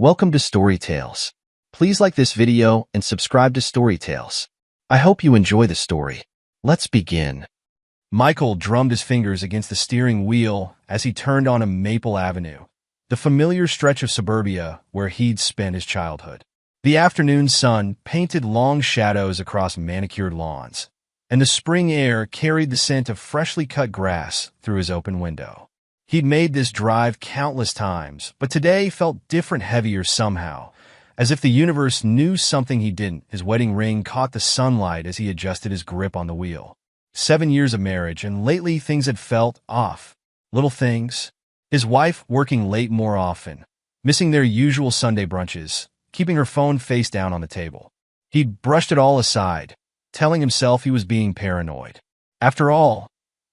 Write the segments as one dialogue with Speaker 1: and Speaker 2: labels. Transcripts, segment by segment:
Speaker 1: Welcome to Storytales. Please like this video and subscribe to Storytales. I hope you enjoy the story. Let's begin. Michael drummed his fingers against the steering wheel as he turned on a Maple Avenue, the familiar stretch of suburbia where he'd spent his childhood. The afternoon sun painted long shadows across manicured lawns, and the spring air carried the scent of freshly cut grass through his open window. He'd made this drive countless times, but today felt different, heavier somehow, as if the universe knew something he didn't. His wedding ring caught the sunlight as he adjusted his grip on the wheel. 7 years of marriage, and lately things had felt off. Little things. His wife working late more often, missing their usual Sunday brunches, keeping her phone face down on the table. He'd brushed it all aside, telling himself he was being paranoid. After all,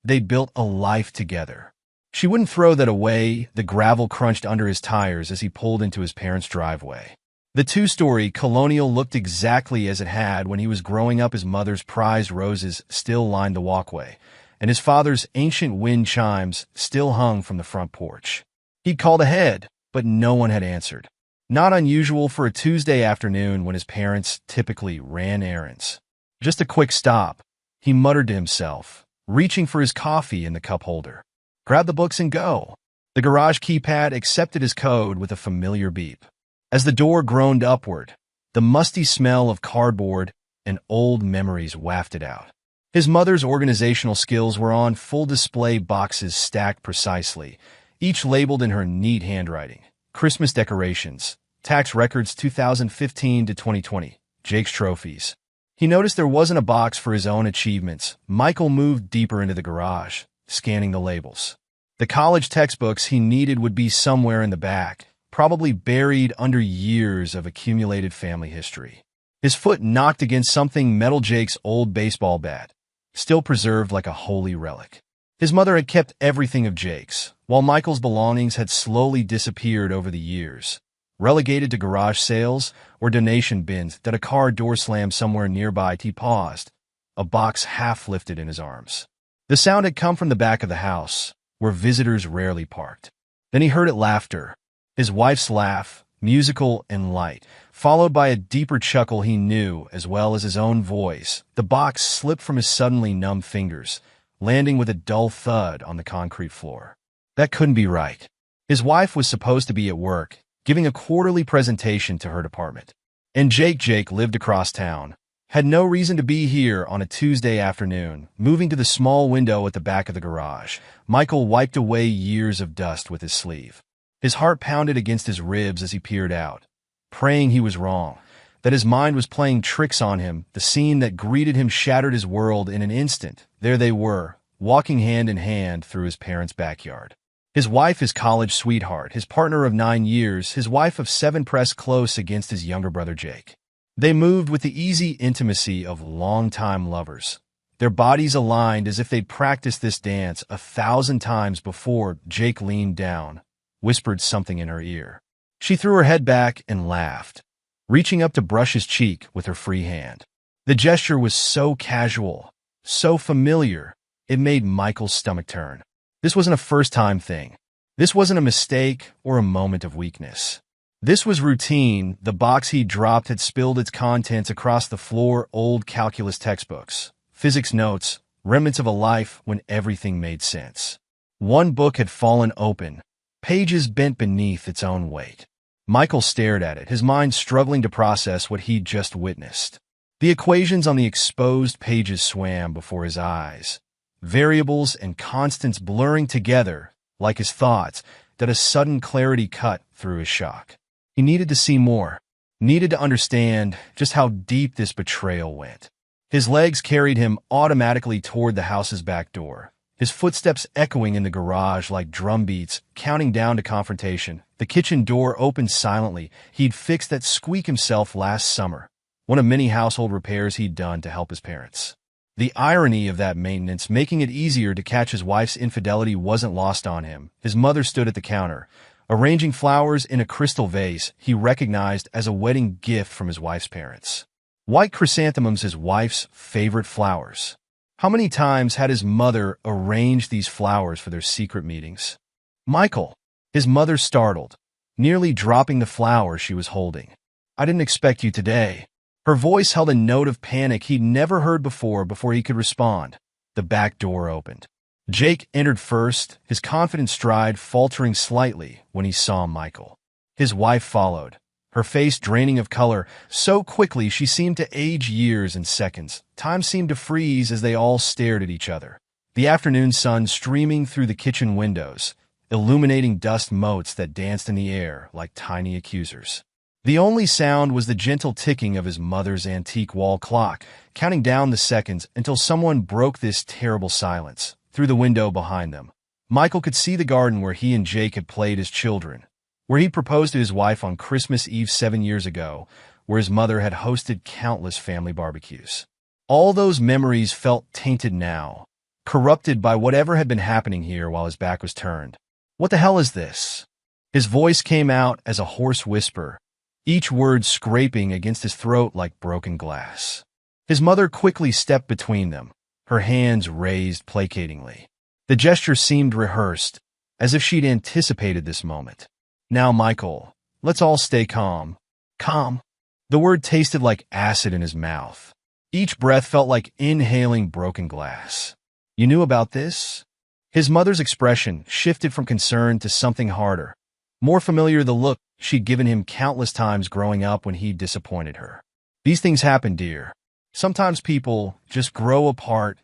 Speaker 1: they'd built a life together. She wouldn't throw that away. The gravel crunched under his tires as he pulled into his parents' driveway. The two-story colonial looked exactly as it had when he was growing up. His mother's prized roses still lined the walkway, and his father's ancient wind chimes still hung from the front porch. He'd called ahead, but no one had answered. Not unusual for a Tuesday afternoon when his parents typically ran errands. Just a quick stop, he muttered to himself, reaching for his coffee in the cup holder. Grab the books and go. The garage keypad accepted his code with a familiar beep. As the door groaned upward, the musty smell of cardboard and old memories wafted out. His mother's organizational skills were on full display, boxes stacked precisely, each labeled in her neat handwriting. Christmas decorations, tax records 2015 to 2020, Jake's trophies. He noticed there wasn't a box for his own achievements. Michael moved deeper into the garage, scanning the labels. The college textbooks he needed would be somewhere in the back, probably buried under years of accumulated family history. His foot knocked against something metal. Jake's old baseball bat, still preserved like a holy relic. His mother had kept everything of Jake's, while Michael's belongings had slowly disappeared over the years, relegated to garage sales or donation bins. That a car door slammed somewhere nearby. He paused, a box half lifted in his arms. The sound had come from the back of the house, where visitors rarely parked. Then he heard it: laughter. His wife's laugh, musical and light, followed by a deeper chuckle he knew as well as his own voice. The box slipped from his suddenly numb fingers, landing with a dull thud on the concrete floor. That couldn't be right. His wife was supposed to be at work, giving a quarterly presentation to her department. And Jake lived across town, had no reason to be here on a Tuesday afternoon. Moving to the small window at the back of the garage, Michael wiped away years of dust with his sleeve. His heart pounded against his ribs as he peered out, praying he was wrong, that his mind was playing tricks on him. The scene that greeted him shattered his world in an instant. There they were, walking hand in hand through his parents' backyard. His wife, his college sweetheart, his partner of 9 years, his wife of 7, pressed close against his younger brother Jake. They moved with the easy intimacy of longtime lovers, their bodies aligned as if they'd practiced this dance 1,000 times before. Jake leaned down, whispered something in her ear. She threw her head back and laughed, reaching up to brush his cheek with her free hand. The gesture was so casual, so familiar, it made Michael's stomach turn. This wasn't a first-time thing. This wasn't a mistake or a moment of weakness. This was routine. The box he dropped had spilled its contents across the floor: old calculus textbooks, physics notes, remnants of a life when everything made sense. One book had fallen open, pages bent beneath its own weight. Michael stared at it, his mind struggling to process what he'd just witnessed. The equations on the exposed pages swam before his eyes, variables and constants blurring together like his thoughts. That a sudden clarity cut through his shock. He needed to see more, needed to understand just how deep this betrayal went. His legs carried him automatically toward the house's back door, his footsteps echoing in the garage like drum beats, counting down to confrontation. The kitchen door opened silently. He'd fixed that squeak himself last summer, one of many household repairs he'd done to help his parents. The irony of that maintenance, making it easier to catch his wife's infidelity, wasn't lost on him. His mother stood at the counter, arranging flowers in a crystal vase he recognized as a wedding gift from his wife's parents. White chrysanthemums, his wife's favorite flowers. How many times had his mother arranged these flowers for their secret meetings? Michael, his mother startled, nearly dropping the flower she was holding. "I didn't expect you today." Her voice held a note of panic he'd never heard before he could respond. The back door opened. Jake entered first, his confident stride faltering slightly when he saw Michael. His wife followed, her face draining of color so quickly she seemed to age years in seconds. Time seemed to freeze as they all stared at each other. The afternoon sun streaming through the kitchen windows, illuminating dust motes that danced in the air like tiny accusers. The only sound was the gentle ticking of his mother's antique wall clock, counting down the seconds until someone broke this terrible silence. Through the window behind them, Michael could see the garden where he and Jake had played as children, where he'd proposed to his wife on Christmas Eve 7 years ago, where his mother had hosted countless family barbecues. All those memories felt tainted now, corrupted by whatever had been happening here while his back was turned. "What the hell is this?" His voice came out as a hoarse whisper, each word scraping against his throat like broken glass. His mother quickly stepped between them, her hands raised placatingly. The gesture seemed rehearsed, as if she'd anticipated this moment. "Now, Michael, let's all stay calm." Calm? The word tasted like acid in his mouth. Each breath felt like inhaling broken glass. "You knew about this?" His mother's expression shifted from concern to something harder, more familiar, the look she'd given him countless times growing up when he'd disappointed her. "These things happen, dear. Sometimes people just grow apart."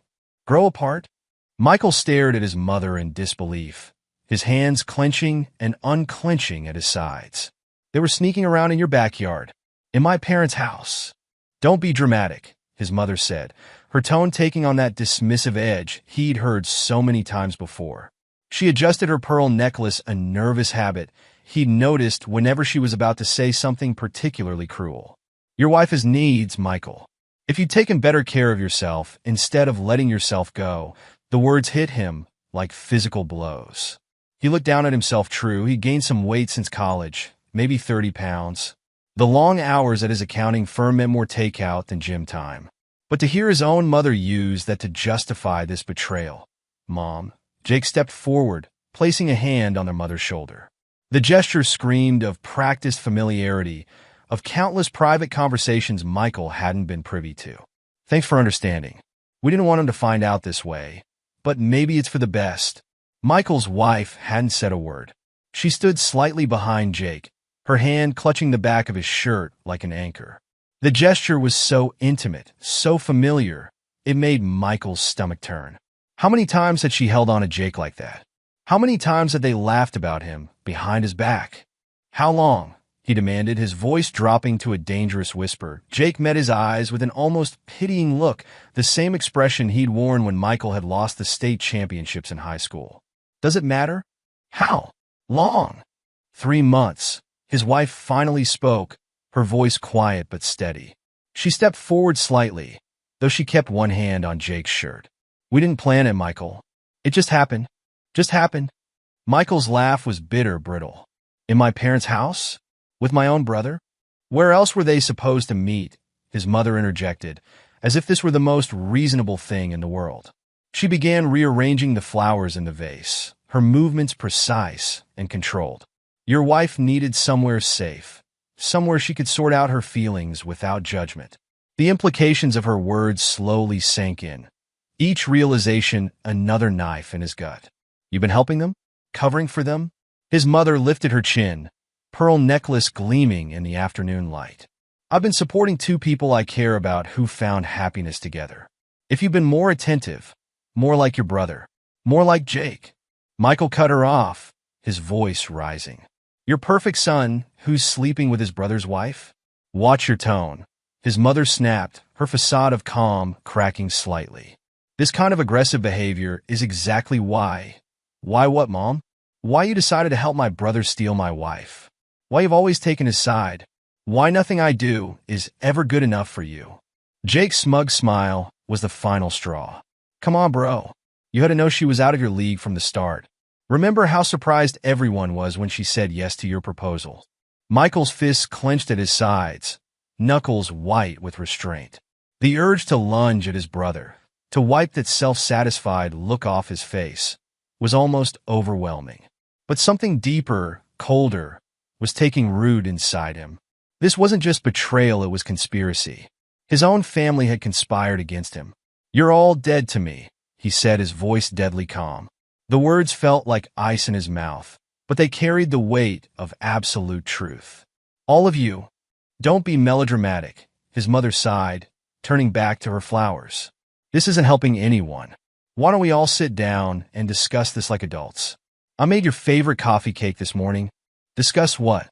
Speaker 1: Grow apart? Michael stared at his mother in disbelief, his hands clenching and unclenching at his sides. "They were sneaking around in your backyard, in my parents' house." "Don't be dramatic," his mother said, her tone taking on that dismissive edge he'd heard so many times before. She adjusted her pearl necklace, a nervous habit he'd noticed whenever she was about to say something particularly cruel. "Your wife has needs, Michael. If you'd taken better care of yourself instead of letting yourself go." The words hit him like physical blows. He looked down at himself. True, he'd gained some weight since college, maybe 30 pounds. The long hours at his accounting firm meant more takeout than gym time. But to hear his own mother use that to justify this betrayal. "Mom." Jake stepped forward, placing a hand on their mother's shoulder. The gesture screamed of practiced familiarity, of countless private conversations Michael hadn't been privy to. "Thanks for understanding. We didn't want him to find out this way, but maybe it's for the best." Michael's wife hadn't said a word. She stood slightly behind Jake, her hand clutching the back of his shirt like an anchor. The gesture was so intimate, so familiar, it made Michael's stomach turn. How many times had she held on to Jake like that? How many times had they laughed about him behind his back? "How long?" he demanded, his voice dropping to a dangerous whisper. Jake met his eyes with an almost pitying look, the same expression he'd worn when Michael had lost the state championships in high school. "Does it matter?" "How long?" 3 months. His wife finally spoke, her voice quiet but steady. She stepped forward slightly, though she kept one hand on Jake's shirt. "We didn't plan it, Michael. It just happened. Just happened." Michael's laugh was bitter, brittle. "In my parents' house? With my own brother? Where else were they supposed to meet?" his mother interjected, as if this were the most reasonable thing in the world. She began rearranging the flowers in the vase, her movements precise and controlled. "Your wife needed somewhere safe, somewhere she could sort out her feelings without judgment." The implications of her words slowly sank in, each realization another knife in his gut. "You've been helping them? Covering for them?" His mother lifted her chin, pearl necklace gleaming in the afternoon light. "I've been supporting 2 people I care about who found happiness together. If you've been more attentive, more like your brother, more like Jake." Michael cut her off, his voice rising. "Your perfect son who's sleeping with his brother's wife?" "Watch your tone," his mother snapped, her facade of calm cracking slightly. "This kind of aggressive behavior is exactly why." "Why what, Mom?" "Why you decided to help my brother steal my wife. Why you've always taken his side. Why nothing I do is ever good enough for you." Jake's smug smile was the final straw. "Come on, bro. You had to know she was out of your league from the start. Remember how surprised everyone was when she said yes to your proposal." Michael's fists clenched at his sides, knuckles white with restraint. The urge to lunge at his brother, to wipe that self-satisfied look off his face, was almost overwhelming. But something deeper, colder, was taking root inside him. This wasn't just betrayal, it was conspiracy. His own family had conspired against him. "You're all dead to me," he said, his voice deadly calm. The words felt like ice in his mouth, but they carried the weight of absolute truth. "All of you. Don't be melodramatic," his mother sighed, turning back to her flowers. "This isn't helping anyone. Why don't we all sit down and discuss this like adults? I made your favorite coffee cake this morning." "Discuss what?"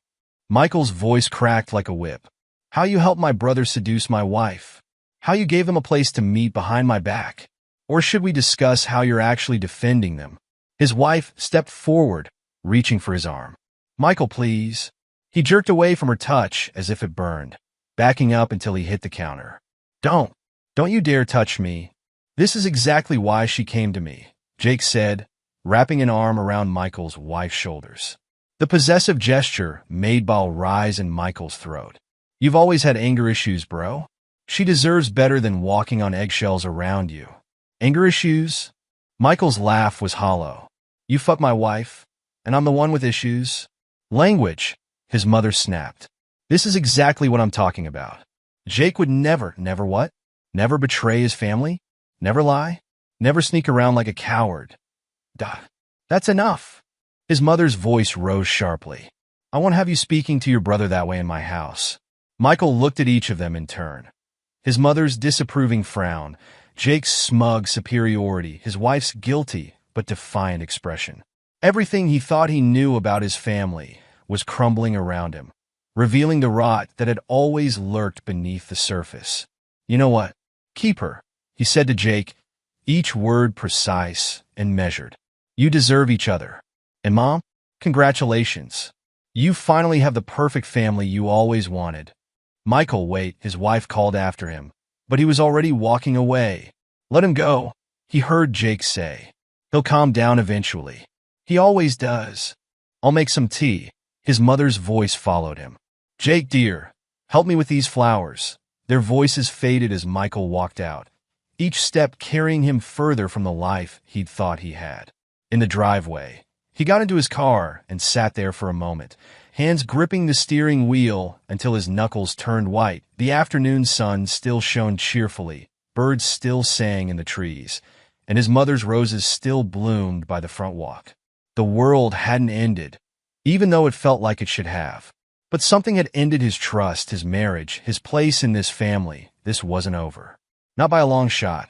Speaker 1: Michael's voice cracked like a whip. "How you helped my brother seduce my wife. How you gave them a place to meet behind my back. Or should we discuss how you're actually defending them?" His wife stepped forward, reaching for his arm. "Michael, please." He jerked away from her touch as if it burned, backing up until he hit the counter. Don't you dare touch me. This is exactly why she came to me," Jake said, wrapping an arm around Michael's wife's shoulders. The possessive gesture made bile rise in Michael's throat. "You've always had anger issues, bro. She deserves better than walking on eggshells around you." "Anger issues?" Michael's laugh was hollow. "You fuck my wife, and I'm the one with issues?" "Language," his mother snapped. "This is exactly what I'm talking about. Jake would never what? Never betray his family? Never lie? Never sneak around like a coward. Duh. That's enough." His mother's voice rose sharply. "I won't have you speaking to your brother that way in my house." Michael looked at each of them in turn. His mother's disapproving frown, Jake's smug superiority, his wife's guilty but defiant expression. Everything he thought he knew about his family was crumbling around him, revealing the rot that had always lurked beneath the surface. "You know what? Keep her," he said to Jake, each word precise and measured. "You deserve each other. And Mom, congratulations. You finally have the perfect family you always wanted." "Michael, wait," his wife called after him, but he was already walking away. "Let him go," he heard Jake say. "He'll calm down eventually. He always does. I'll make some tea." His mother's voice followed him. "Jake, dear, help me with these flowers." Their voices faded as Michael walked out, each step carrying him further from the life he'd thought he had. In the driveway, he got into his car and sat there for a moment, hands gripping the steering wheel until his knuckles turned white. The afternoon sun still shone cheerfully, birds still sang in the trees, and his mother's roses still bloomed by the front walk. The world hadn't ended, even though it felt like it should have. But something had ended his trust, his marriage, his place in this family. This wasn't over. Not by a long shot.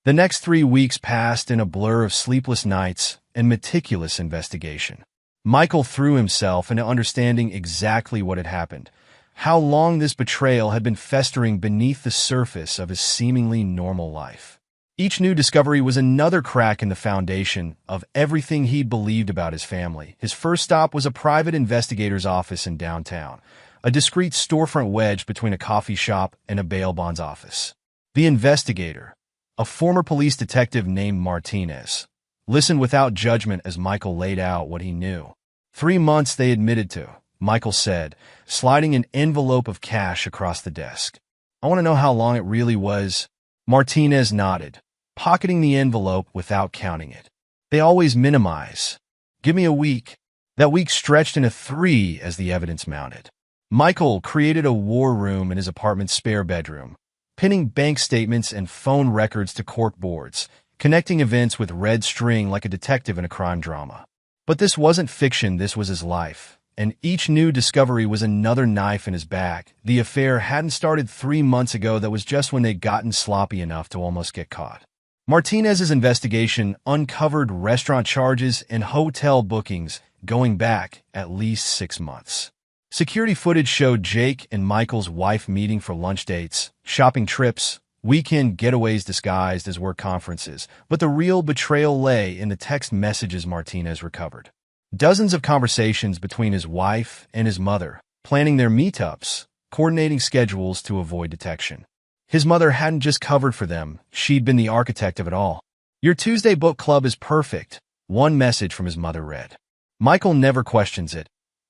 Speaker 1: The next 3 weeks passed in a blur of sleepless nights and meticulous investigation. Michael threw himself into understanding exactly what had happened, how long this betrayal had been festering beneath the surface of his seemingly normal life. Each new discovery was another crack in the foundation of everything he'd believed about his family. His first stop was a private investigator's office in downtown, a discreet storefront wedged between a coffee shop and a bail bonds office. The investigator, a former police detective named Martinez, listened without judgment as Michael laid out what he knew. 3 months, they admitted to, Michael said, sliding an envelope of cash across the desk. "I want to know how long it really was." Martinez nodded, pocketing the envelope without counting it. "They always minimize. Give me a week." That week stretched into 3 as the evidence mounted. Michael created a war room in his apartment's spare bedroom, pinning bank statements and phone records to cork boards, connecting events with red string like a detective in a crime drama. But this wasn't fiction, this was his life, and each new discovery was another knife in his back. The affair hadn't started 3 months ago, that was just when they'd gotten sloppy enough to almost get caught. Martinez's investigation uncovered restaurant charges and hotel bookings going back at least 6 months. Security footage showed Jake and Michael's wife meeting for lunch dates, shopping trips, weekend getaways disguised as work conferences, but the real betrayal lay in the text messages Martinez recovered. Dozens of conversations between his wife and his mother, planning their meetups, coordinating schedules to avoid detection. His mother hadn't just covered for them, she'd been the architect of it all. "Your Tuesday book club is perfect," one message from his mother read. "Michael never questions it,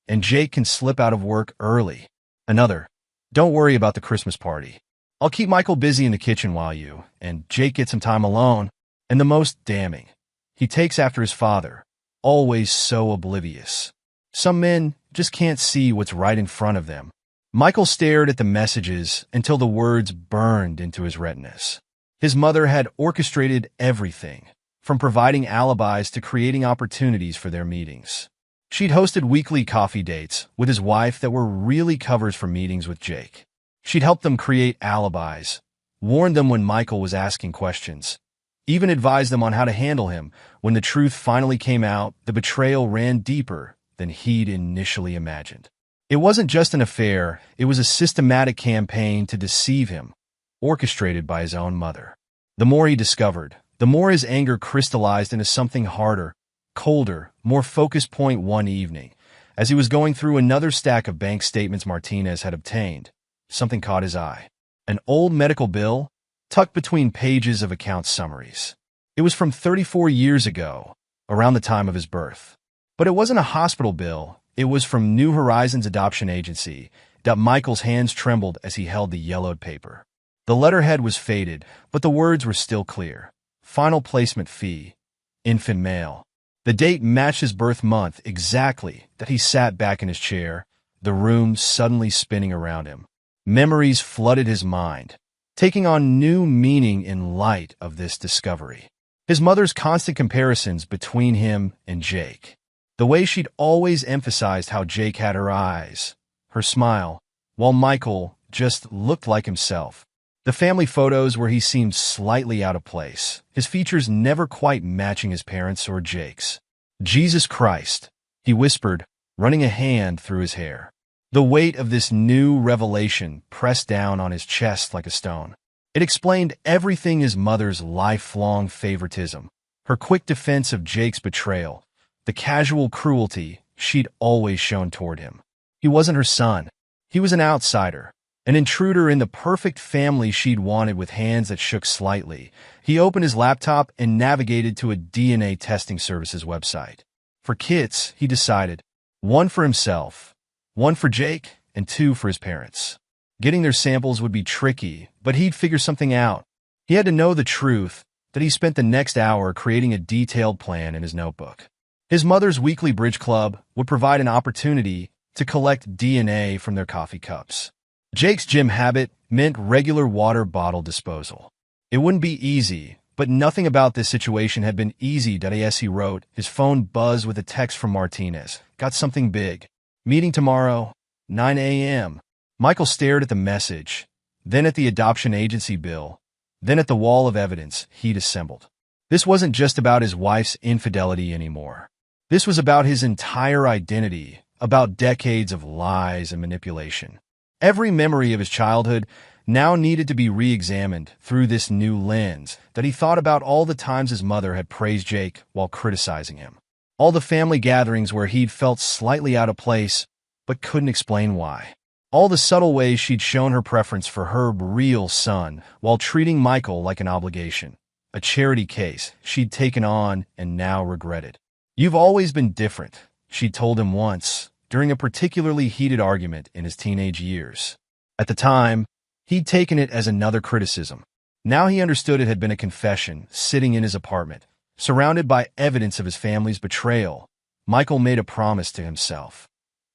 Speaker 1: and Jake can slip out of work early." Another, "Don't worry about the Christmas party. I'll keep Michael busy in the kitchen while you and Jake get some time alone." And the most damning, "He takes after his father, always so oblivious. Some men just can't see what's right in front of them. Michael stared at the messages until the words burned into his retinas. His mother had orchestrated everything, from providing alibis to creating opportunities for their meetings. She'd hosted weekly coffee dates with his wife that were really covers for meetings with Jake. She'd helped them create alibis, warned them when Michael was asking questions, even advised them on how to handle him. When the truth finally came out, the betrayal ran deeper than he'd initially imagined. It wasn't just an affair, it was a systematic campaign to deceive him, orchestrated by his own mother. The more he discovered, the more his anger crystallized into something harder, colder, more focused. One evening, as he was going through another stack of bank statements Martinez had obtained, something caught his eye. An old medical bill, tucked between pages of account summaries. It was from 34 years ago, around the time of his birth. But it wasn't a hospital bill, it was from New Horizons Adoption Agency. Michael's hands trembled as he held the yellowed paper. The letterhead was faded, but the words were still clear. Final placement fee, infant male. The date matched his birth month exactly. That he sat back in his chair, the room suddenly spinning around him. Memories flooded his mind, taking on new meaning in light of this discovery. His mother's constant comparisons between him and Jake. The way she'd always emphasized how Jake had her eyes, her smile, while Michael just looked like himself. The family photos where he seemed slightly out of place, his features never quite matching his parents' or Jake's. Jesus Christ, he whispered, running a hand through his hair. The weight of this new revelation pressed down on his chest like a stone. It explained everything: his mother's lifelong favoritism, her quick defense of Jake's betrayal, the casual cruelty she'd always shown toward him. He wasn't her son. He was an outsider, an intruder in the perfect family she'd wanted. With hands that shook slightly, he opened his laptop and navigated to a DNA testing services website. For kits, he decided, one for himself, one for Jake, and two for his parents. Getting their samples would be tricky, but he'd figure something out. He had to know the truth. That he spent the next hour creating a detailed plan in his notebook. His mother's weekly bridge club would provide an opportunity to collect DNA from their coffee cups. Jake's gym habit meant regular water bottle disposal. It wouldn't be easy, but nothing about this situation had been easy. As he wrote, his phone buzzed with a text from Martinez. Got something big. Meeting tomorrow, 9 a.m. Michael stared at the message, then at the adoption agency bill, then at the wall of evidence he'd assembled. This wasn't just about his wife's infidelity anymore. This was about his entire identity, about decades of lies and manipulation. Every memory of his childhood now needed to be re-examined through this new lens. That he thought about all the times his mother had praised Jake while criticizing him. All the family gatherings where he'd felt slightly out of place, but couldn't explain why. All the subtle ways she'd shown her preference for her real son while treating Michael like an obligation, a charity case she'd taken on and now regretted. You've always been different, she'd told him once, during a particularly heated argument in his teenage years. At the time, he'd taken it as another criticism. Now he understood it had been a confession. Sitting in his apartment, surrounded by evidence of his family's betrayal, Michael made a promise to himself.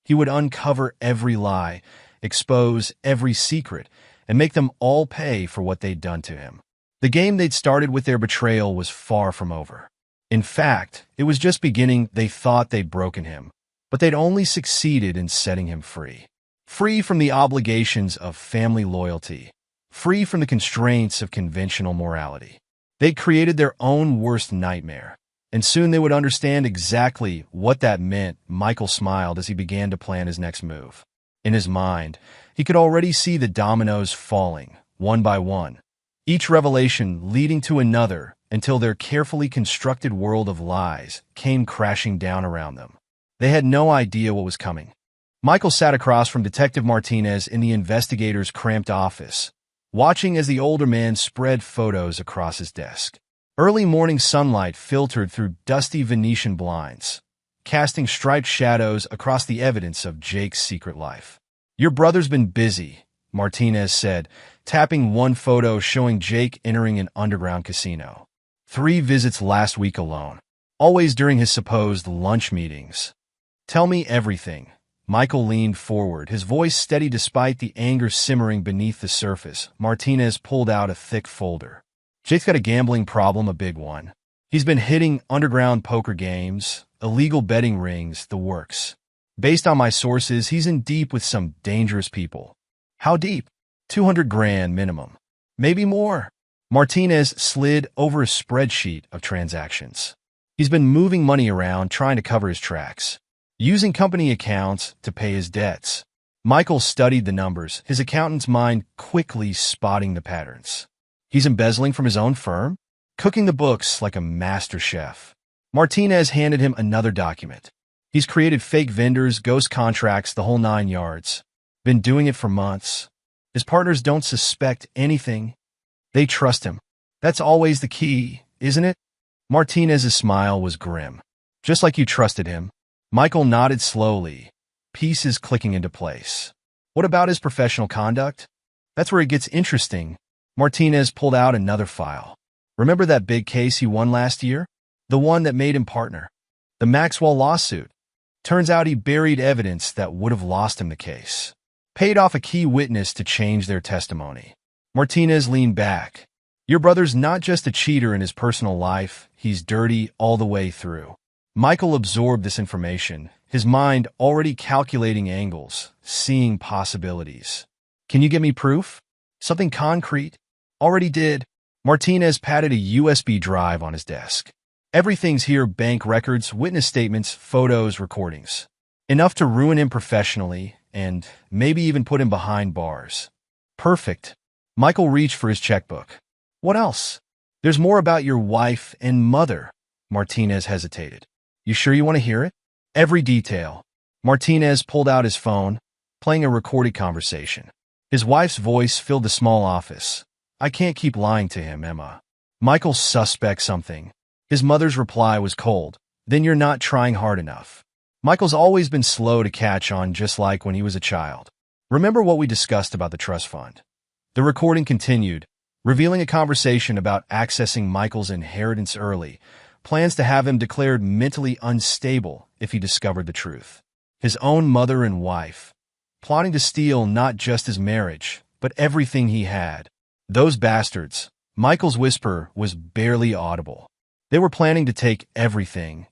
Speaker 1: He would uncover every lie, expose every secret, and make them all pay for what they'd done to him. The game they'd started with their betrayal was far from over. In fact, it was just beginning. They thought they'd broken him, but they'd only succeeded in setting him free. Free from the obligations of family loyalty, free from the constraints of conventional morality. They'd created their own worst nightmare, and soon they would understand exactly what that meant. Michael smiled as he began to plan his next move. In his mind, he could already see the dominoes falling, one by one, each revelation leading to another until their carefully constructed world of lies came crashing down around them. They had no idea what was coming. Michael sat across from Detective Martinez in the investigator's cramped office, watching as the older man spread photos across his desk. Early morning sunlight filtered through dusty Venetian blinds, casting striped shadows across the evidence of Jake's secret life. Your brother's been busy, Martinez said, tapping one photo showing Jake entering an underground casino. 3 visits last week alone, always during his supposed lunch meetings. Tell me everything, Michael leaned forward, his voice steady despite the anger simmering beneath the surface. Martinez pulled out a thick folder. Jake's got a gambling problem, a big one. He's been hitting underground poker games, illegal betting rings, the works. Based on my sources, he's in deep with some dangerous people. How deep? 200 grand minimum. Maybe more. Martinez slid over a spreadsheet of transactions. He's been moving money around, trying to cover his tracks, using company accounts to pay his debts. Michael studied the numbers, his accountant's mind quickly spotting the patterns. He's embezzling from his own firm, cooking the books like a master chef. Martinez handed him another document. He's created fake vendors, ghost contracts, the whole 9 yards. Been doing it for months. His partners don't suspect anything. They trust him. That's always the key, isn't it? Martinez's smile was grim. Just like you trusted him. Michael nodded slowly, pieces clicking into place. What about his professional conduct? That's where it gets interesting. Martinez pulled out another file. Remember that big case he won last year? The one that made him partner. The Maxwell lawsuit. Turns out he buried evidence that would have lost him the case. Paid off a key witness to change their testimony. Martinez leaned back. Your brother's not just a cheater in his personal life, he's dirty all the way through. Michael absorbed this information, his mind already calculating angles, seeing possibilities. Can you give me proof? Something concrete? Already did. Martinez patted a USB drive on his desk. Everything's here: bank records, witness statements, photos, recordings. Enough to ruin him professionally and maybe even put him behind bars. Perfect. Michael reached for his checkbook. What else? There's more about your wife and mother. Martinez hesitated. You sure you want to hear it? Every detail. Martinez pulled out his phone, playing a recorded conversation. His wife's voice filled the small office. I can't keep lying to him, Emma. Michael suspects something. His mother's reply was cold. Then you're not trying hard enough. Michael's always been slow to catch on, just like when he was a child. Remember what we discussed about the trust fund? The recording continued, revealing a conversation about accessing Michael's inheritance early, plans to have him declared mentally unstable if he discovered the truth. His own mother and wife, plotting to steal not just his marriage, but everything he had. Those bastards. Michael's whisper was barely audible. They were planning to take everything.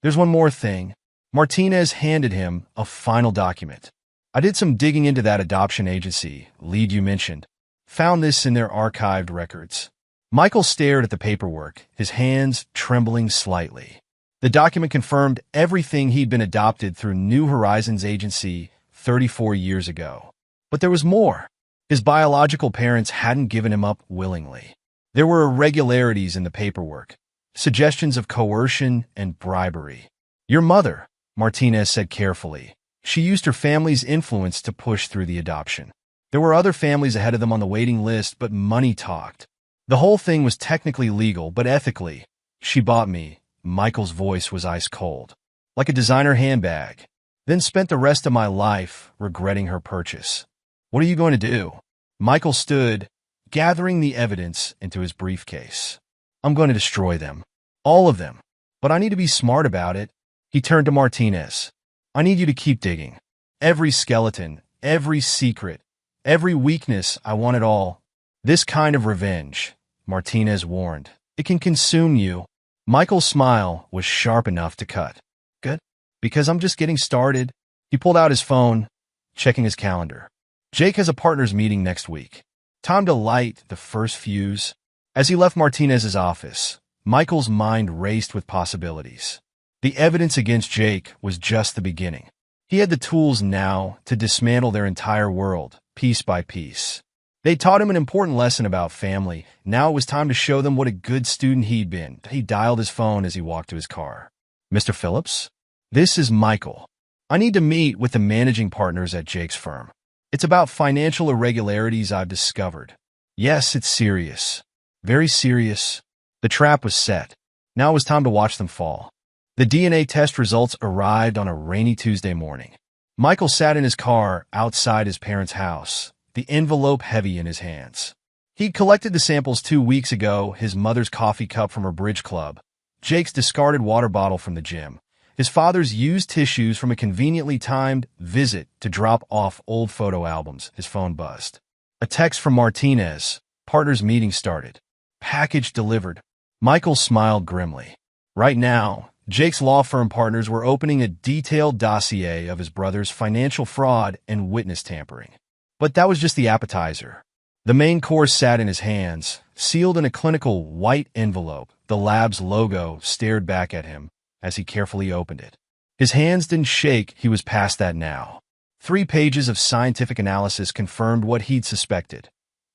Speaker 1: There's one more thing. Martinez handed him a final document. I did some digging into that adoption agency lead you mentioned. Found this in their archived records. Michael stared at the paperwork, his hands trembling slightly. The document confirmed everything he'd been adopted through New Horizons Agency 34 years ago. But there was more. His biological parents hadn't given him up willingly. There were irregularities in the paperwork, suggestions of coercion and bribery. Your mother, Martinez said carefully. She used her family's influence to push through the adoption. There were other families ahead of them on the waiting list, but money talked. The whole thing was technically legal, but ethically. She bought me. Michael's voice was ice cold, like a designer handbag. Then spent the rest of my life regretting her purchase. What are you going to do? Michael stood, gathering the evidence into his briefcase. I'm going to destroy them. All of them. But I need to be smart about it. He turned to Martinez. I need you to keep digging. Every skeleton, every secret, every weakness, I want it all. This kind of revenge, Martinez warned. It can consume you. Michael's smile was sharp enough to cut. Good. Because I'm just getting started. He pulled out his phone, checking his calendar. Jake has a partners meeting next week. Time to light the first fuse. As he left Martinez's office, Michael's mind raced with possibilities. The evidence against Jake was just the beginning. He had the tools now to dismantle their entire world, piece by piece. They taught him an important lesson about family. Now it was time to show them what a good student he'd been. He dialed his phone as he walked to his car. Mr. Phillips? This is Michael. I need to meet with the managing partners at Jake's firm. It's about financial irregularities I've discovered. Yes, it's serious. Very serious. The trap was set. Now it was time to watch them fall. The DNA test results arrived on a rainy Tuesday morning. Michael sat in his car outside his parents' house, the envelope heavy in his hands. He'd collected the samples 2 weeks ago, his mother's coffee cup from her bridge club, Jake's discarded water bottle from the gym, His father's used tissues from a conveniently timed visit to drop off old photo albums. His phone buzzed. A text from Martinez. Partners meeting started. Package delivered. Michael smiled grimly. Right now, Jake's law firm partners were opening a detailed dossier of his brother's financial fraud and witness tampering. But that was just the appetizer. The main course sat in his hands, sealed in a clinical white envelope. The lab's logo stared back at him as he carefully opened it. His hands didn't shake. He was past that now. 3 pages of scientific analysis confirmed what he'd suspected.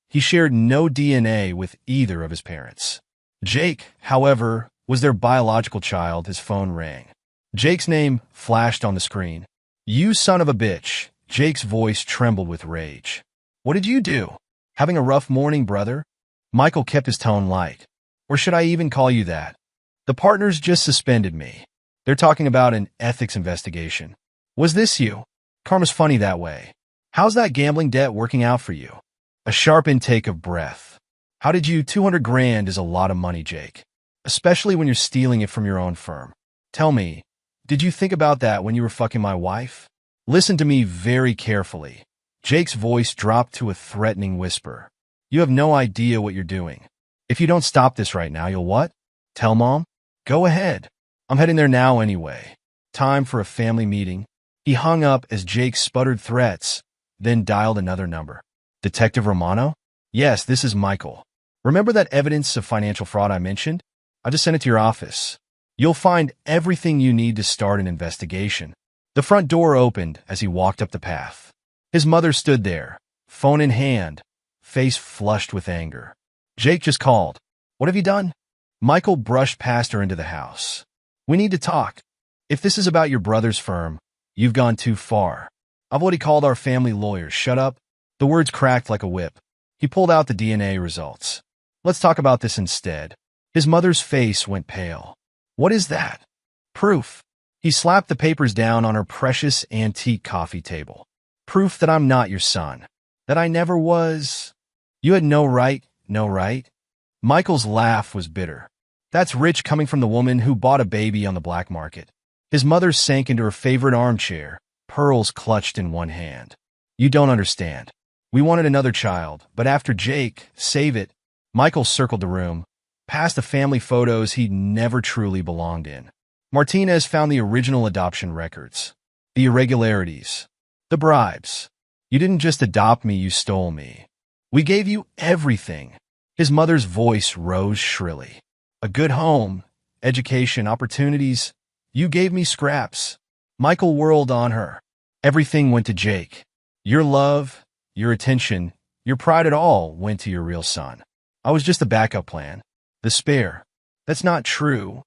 Speaker 1: He shared no DNA with either of his parents. Jake, however, was their biological child. His phone rang. Jake's name flashed on the screen. "You son of a bitch." Jake's voice trembled with rage. "What did you do? Having a rough morning, brother?" Michael kept his tone light. "Or should I even call you that? The partners just suspended me. They're talking about an ethics investigation. Was this you? Karma's funny that way. How's that gambling debt working out for you?" A sharp intake of breath. "How did you? 200 grand is a lot of money, Jake. Especially when you're stealing it from your own firm. Tell me, did you think about that when you were fucking my wife? Listen to me very carefully." Jake's voice dropped to a threatening whisper. "You have no idea what you're doing. If you don't stop this right now, you'll what? Tell Mom? Go ahead. I'm heading there now anyway. Time for a family meeting." He hung up as Jake sputtered threats, then dialed another number. "Detective Romano? Yes, this is Michael. Remember that evidence of financial fraud I mentioned? I just sent it to your office. You'll find everything you need to start an investigation." The front door opened as he walked up the path. His mother stood there, phone in hand, face flushed with anger. "Jake just called. What have you done?" Michael brushed past her into the house. "We need to talk. If this is about your brother's firm, you've gone too far. I've already called our family lawyers. Shut up." The words cracked like a whip. He pulled out the DNA results. "Let's talk about this instead." His mother's face went pale. "What is that?" "Proof." He slapped the papers down on her precious antique coffee table. "Proof that I'm not your son. That I never was. You had no right, no right." Michael's laugh was bitter. "That's rich coming from the woman who bought a baby on the black market." His mother sank into her favorite armchair, pearls clutched in one hand. "You don't understand. We wanted another child, but after Jake, save it." Michael circled the room, past the family photos he'd never truly belonged in. Martinez found the original adoption records. The irregularities. The bribes. "You didn't just adopt me, you stole me. We gave you everything." His mother's voice rose shrilly. "A good home, education, opportunities. You gave me scraps." Michael whirled on her. "Everything went to Jake. Your love, your attention, your pride, it all went to your real son. I was just a backup plan. The spare." "That's not true.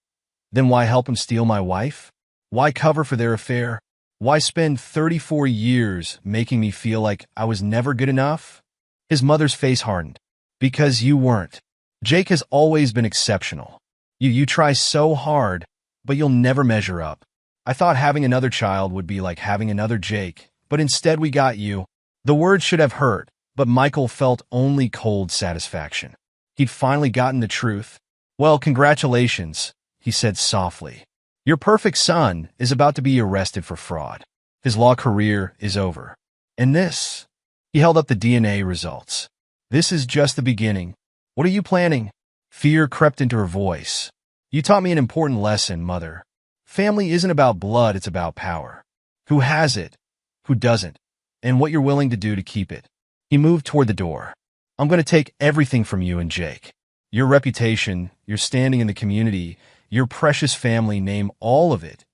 Speaker 1: Then why help him steal my wife? Why cover for their affair? Why spend 34 years making me feel like I was never good enough?" His mother's face hardened. "Because you weren't. Jake has always been exceptional. You try so hard, but you'll never measure up. I thought having another child would be like having another Jake, but instead we got you." The words should have hurt, but Michael felt only cold satisfaction. He'd finally gotten the truth. "Well, congratulations," he said softly. "Your perfect son is about to be arrested for fraud. His law career is over. And this," he held up the DNA results, "this is just the beginning. What are you planning?" Fear crept into her voice. "You taught me an important lesson, Mother. Family isn't about blood, it's about power. Who has it, who doesn't, and what you're willing to do to keep it." He moved toward the door. "I'm going to take everything from you and Jake. Your reputation, your standing in the community, your precious family name, all of it.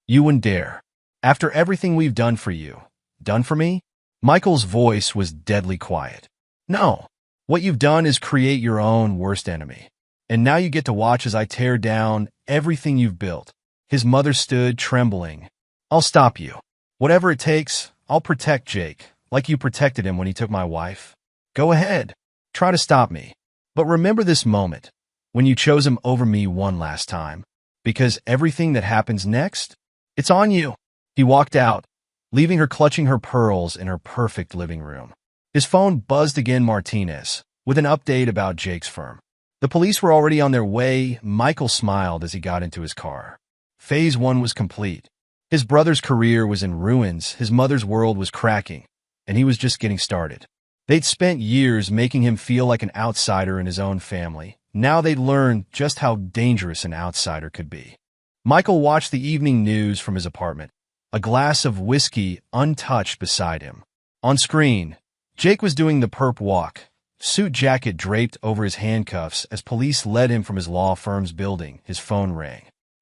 Speaker 1: You wouldn't dare. After everything we've done for you, done for me?" Michael's voice was deadly quiet. "No. What you've done is create your own worst enemy. And now you get to watch as I tear down everything you've built." His mother stood, trembling. "I'll stop you. Whatever it takes, I'll protect Jake, like you protected him when he took my wife. Go ahead. Try to stop me. But remember this moment, when you chose him over me one last time. Because everything that happens next, it's on you." He walked out, leaving her clutching her pearls in her perfect living room. His phone buzzed again. Martinez, with an update about Jake's firm. The police were already on their way. Michael smiled as he got into his car. Phase 1 was complete. His brother's career was in ruins, his mother's world was cracking, and he was just getting started. They'd spent years making him feel like an outsider in his own family. Now they'd learned just how dangerous an outsider could be. Michael watched the evening news from his apartment, a glass of whiskey untouched beside him. On screen, Jake was doing the perp walk, suit jacket draped over his handcuffs as police led him from his law firm's building. His phone rang.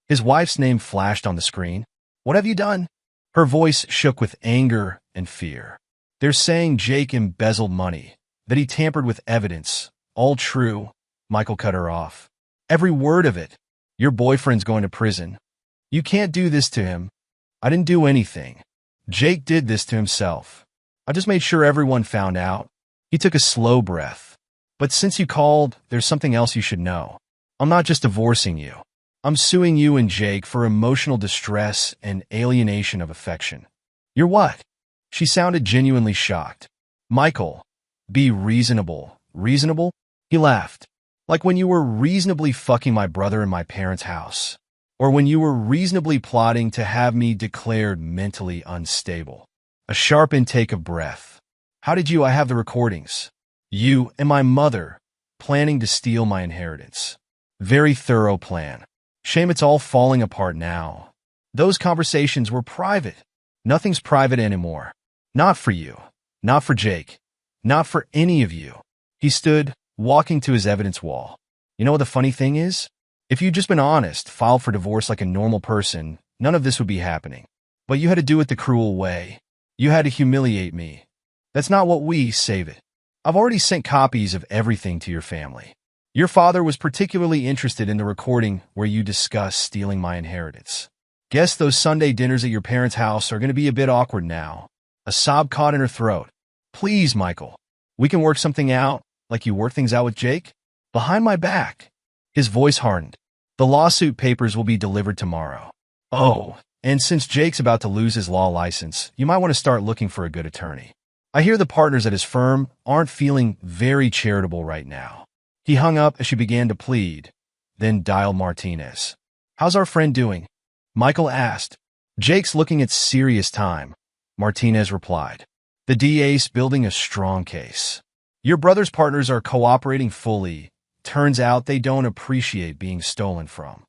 Speaker 1: His wife's name flashed on the screen. "What have you done?" Her voice shook with anger and fear. "They're saying Jake embezzled money, that he tampered with evidence. All true." Michael cut her off. "Every word of it. Your boyfriend's going to prison. You can't do this to him." "I didn't do anything. Jake did this to himself. I just made sure everyone found out." He took a slow breath. "But since you called, there's something else you should know. I'm not just divorcing you. I'm suing you and Jake for emotional distress and alienation of affection." "You're what?" She sounded genuinely shocked. "Michael, be reasonable." "Reasonable?" He laughed. "Like when you were reasonably fucking my brother in my parents' house. Or when you were reasonably plotting to have me declared mentally unstable." A sharp intake of breath. "How did you? I have the recordings. You and my mother planning to steal my inheritance. Very thorough plan. Shame it's all falling apart now. Those conversations were private. Nothing's private anymore. Not for you. Not for Jake. Not for any of you." He stood, walking to his evidence wall. "You know what the funny thing is? If you'd just been honest, filed for divorce like a normal person, none of this would be happening. But you had to do it the cruel way. You had to humiliate me. That's not what we save it. I've already sent copies of everything to your family. Your father was particularly interested in the recording where you discuss stealing my inheritance. Guess those Sunday dinners at your parents' house are going to be a bit awkward now." A sob caught in her throat. "Please, Michael, we can work something out, like you work things out with Jake? Behind my back." His voice hardened. "The lawsuit papers will be delivered tomorrow. Oh, and since Jake's about to lose his law license, you might want to start looking for a good attorney. I hear the partners at his firm aren't feeling very charitable right now." He hung up as she began to plead, then dialed Martinez. "How's our friend doing?" Michael asked. "Jake's looking at serious time," Martinez replied. "The DA's building a strong case. Your brother's partners are cooperating fully. Turns out they don't appreciate being stolen from.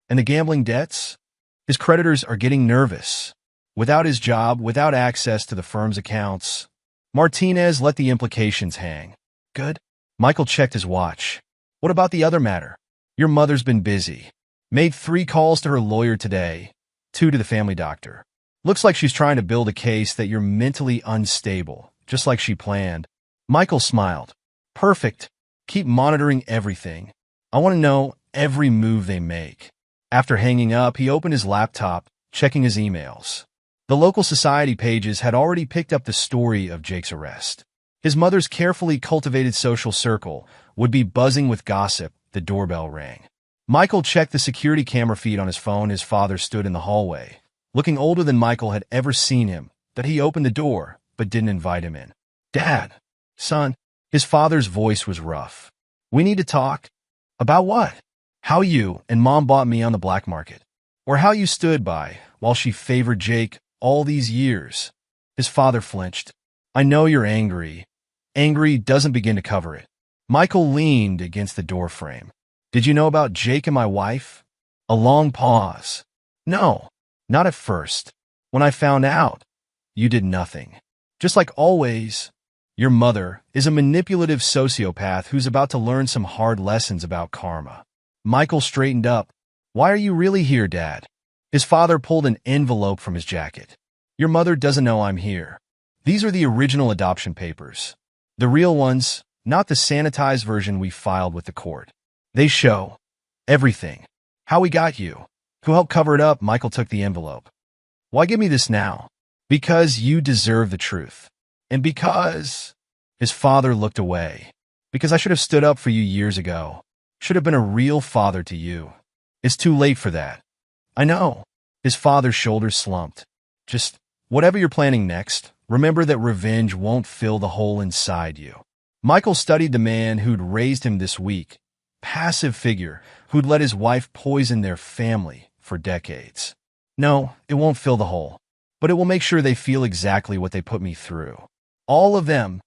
Speaker 1: And the gambling debts? His creditors are getting nervous. Without his job, without access to the firm's accounts." Martinez let the implications hang. "Good." Michael checked his watch. "What about the other matter?" "Your mother's been busy. Made 3 calls to her lawyer today, 2 to the family doctor. Looks like she's trying to build a case that you're mentally unstable, just like she planned." Michael smiled. "Perfect. Keep monitoring everything. I want to know every move they make." After hanging up, he opened his laptop, checking his emails. The local society pages had already picked up the story of Jake's arrest. His mother's carefully cultivated social circle would be buzzing with gossip. The doorbell rang. Michael checked the security camera feed on his phone. His father stood in the hallway, looking older than Michael had ever seen him. That he opened the door, but didn't invite him in. "Dad, son." His father's voice was rough. "We need to talk." "About what?" "How you and Mom bought me on the black market. Or how you stood by while she favored Jake all these years." His father flinched. "I know you're angry. Angry doesn't begin to cover it." Michael leaned against the doorframe. "Did you know about Jake and my wife?" A long pause. "No, not at first. When I found out, you did nothing. Just like always. Your mother is a manipulative sociopath who's about to learn some hard lessons about karma." Michael straightened up. "Why are you really here, Dad?" His father pulled an envelope from his jacket. "Your mother doesn't know I'm here. These are the original adoption papers. The real ones, not the sanitized version we filed with the court. They show everything. How we got you. Who helped cover it up?" Michael took the envelope. "Why give me this now?" "Because you deserve the truth. And because—" His father looked away. "Because I should have stood up for you years ago. Should have been a real father to you. It's too late for that." "I know." His father's shoulders slumped. "Just whatever you're planning next, remember that revenge won't fill the hole inside you." Michael studied the man who'd raised him this week. Passive figure who'd let his wife poison their family, for decades. No, it won't fill the hole, but it will make sure they feel exactly what they put me through. All of them.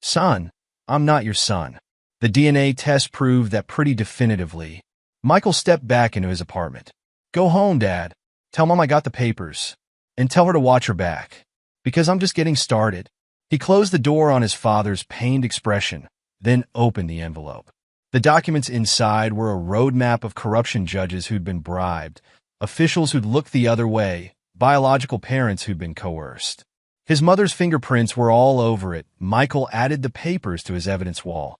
Speaker 1: Son, I'm not your son. The DNA test proved that pretty definitively. Michael stepped back into his apartment. Go home, Dad. Tell Mom I got the papers. And tell her to watch her back. Because I'm just getting started. He closed the door on his father's pained expression, then opened the envelope. The documents inside were a roadmap of corruption judges who'd been bribed, officials who'd looked the other way, biological parents who'd been coerced. His mother's fingerprints were all over it. Michael added the papers to his evidence wall,